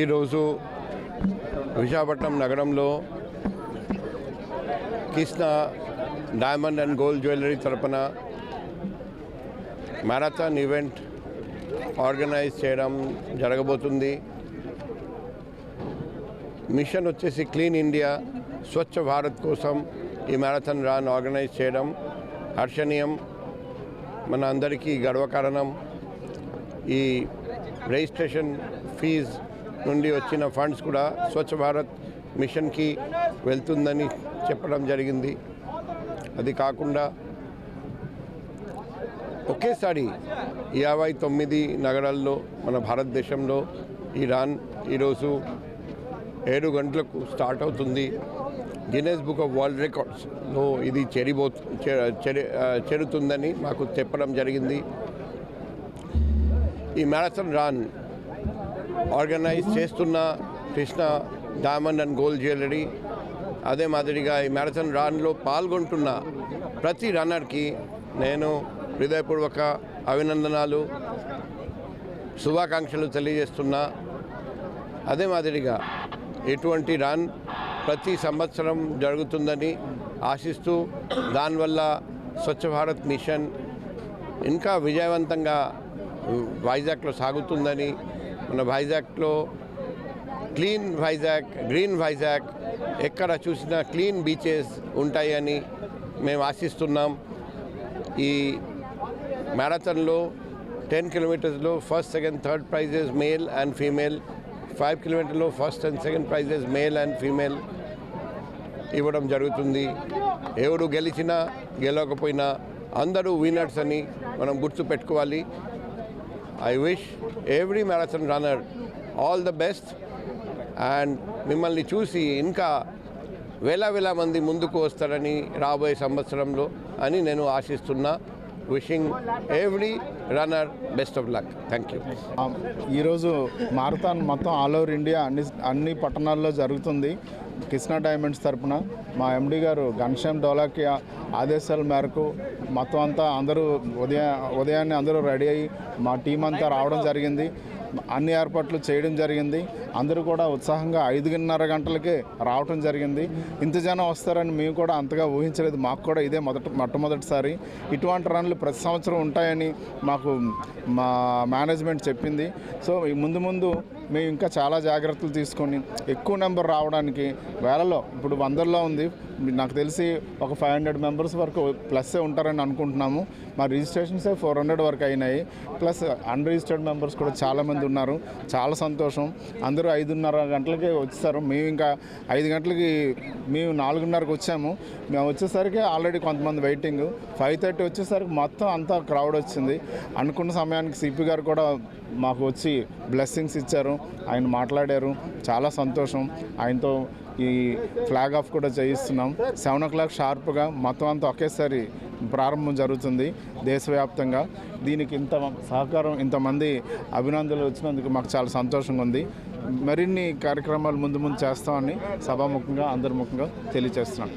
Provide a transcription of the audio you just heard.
ఈరోజు విశాఖపట్నం నగరంలో Krishna diamond and gold jewellery తరపున మ్యారథాన్ ఈవెంట్ ఆర్గనైజ్ చేయడం జరగబోతుంది. మిషన్ వచ్చేసి క్లీన్ ఇండియా, స్వచ్ఛ భారత్ కోసం ఈ మ్యారథాన్ రన్ ఆర్గనైజ్ చేయడం హర్షణీయం, మన అందరికీ గర్వకారణం. ఈ రిజిస్ట్రేషన్ ఫీజ్ నుండి వచ్చిన ఫండ్స్ కూడా స్వచ్ఛ భారత్ మిషన్కి వెళ్తుందని చెప్పడం జరిగింది. అది కాకుండా ఒకేసారి 59 నగరాల్లో మన భారతదేశంలో ఈ రన్ ఈరోజు 7 గంటలకు స్టార్ట్ అవుతుంది. గిన్నెస్ బుక్ ఆఫ్ వరల్డ్ రికార్డ్స్లో ఇది చేరుతుందని మాకు చెప్పడం జరిగింది. ఈ మ్యారథాన్ రన్ ఆర్గనైజ్ చేస్తున్న Krishna diamond and gold jewellery, అదే మాదిరిగా ఈ మ్యారథాన్ రన్లో పాల్గొంటున్న ప్రతి రన్నర్కి నేను హృదయపూర్వక అభినందనలు, శుభాకాంక్షలు తెలియజేస్తున్నా. అదే మాదిరిగా ఇటువంటి రన్ ప్రతి సంవత్సరం జరుగుతుందని ఆశిస్తూ, దానివల్ల స్వచ్ఛ భారత్ మిషన్ ఇంకా విజయవంతంగా వైజాగ్లో సాగుతుందని, మన వైజాగ్లో క్లీన్ వైజాగ్, గ్రీన్ వైజాగ్, ఎక్కడ చూసినా క్లీన్ బీచెస్ ఉంటాయని మేము ఆశిస్తున్నాం. ఈ మ్యారథాన్లో 10 కిలోమీటర్స్లో first, second, third prizes male and female, 5 కిలోమీటర్లో first and second prizes male and female ఇవ్వడం జరుగుతుంది. ఎవరు గెలిచినా గెలవకపోయినా అందరూ విన్నర్స్ అని మనం గుర్తుపెట్టుకోవాలి. I wish every marathon runner all the best, and మిమ్మల్ని చూసి ఇంకా వేల మంది ముందుకు వస్తారని రాబోయే సంవత్సరంలో అని నేను ఆశిస్తున్నా. Wishing every runner best of luck. Thank you. ఈరోజు మారథాన్ మొత్తం ఆల్ ఓవర్ ఇండియా అన్ని పట్టణాల్లో జరుగుతుంది. కృష్ణ డైమండ్స్ తరపున మా ఎండి గారు ఘనశ్యామ్ డోలాకి ఆదేశాల మేరకు మొత్తం అంతా అందరూ ఉదయాన్నే అందరూ రెడీ అయ్యి మా టీం అంతా రావడం జరిగింది. అన్ని ఏర్పాట్లు చేయడం జరిగింది. అందరూ కూడా ఉత్సాహంగా 5:30 గంటలకే రావడం జరిగింది. ఇంత జనం వస్తారని మేము కూడా అంతగా ఊహించలేదు. మాకు కూడా ఇదే మొట్టమొదటిసారి. ఇటువంటి రన్లు ప్రతి సంవత్సరం ఉంటాయని మాకు మా మేనేజ్మెంట్ చెప్పింది. సో ముందు మేము ఇంకా చాలా జాగ్రత్తలు తీసుకొని ఎక్కువ నెంబర్ రావడానికి, వేలలో ఇప్పుడు 100లో ఉంది, నాకు తెలిసి ఒక 500 మెంబర్స్ వరకు ప్లస్సే ఉంటారని అనుకుంటున్నాము. మా రిజిస్ట్రేషన్సే 400 వరకు అయినాయి. ప్లస్ అన్రిజిస్టర్డ్ మెంబర్స్ కూడా చాలామంది ఉన్నారు. చాలా సంతోషం. అందరూ 5:30 గంటలకే వచ్చేసారు. మేము ఇంకా 5 గంటలకి, మేము 4:30కి వచ్చాము. మేము వచ్చేసరికి ఆల్రెడీ కొంతమంది వెయిటింగ్. 5:30 వచ్చేసరికి మొత్తం అంతా క్రౌడ్ వచ్చింది. అనుకున్న సమయానికి సిపి గారు కూడా మాకు వచ్చి బ్లెస్సింగ్స్ ఇచ్చారు. ఆయన మాట్లాడారు. చాలా సంతోషం. ఆయనతో ఈ ఫ్లాగ్ ఆఫ్ కూడా చేయిస్తున్నాం. 7 o'clock షార్ప్గా మొత్తం అంతా ఒకేసారి ప్రారంభం జరుగుతుంది దేశవ్యాప్తంగా. దీనికి ఇంత సహకారం, ఇంతమంది అభినందనలు వచ్చినందుకు మాకు చాలా సంతోషంగా ఉంది. మరిన్ని కార్యక్రమాలు ముందు చేస్తామని సభాముఖంగా అందరి ముఖంగా తెలియజేస్తున్నాం.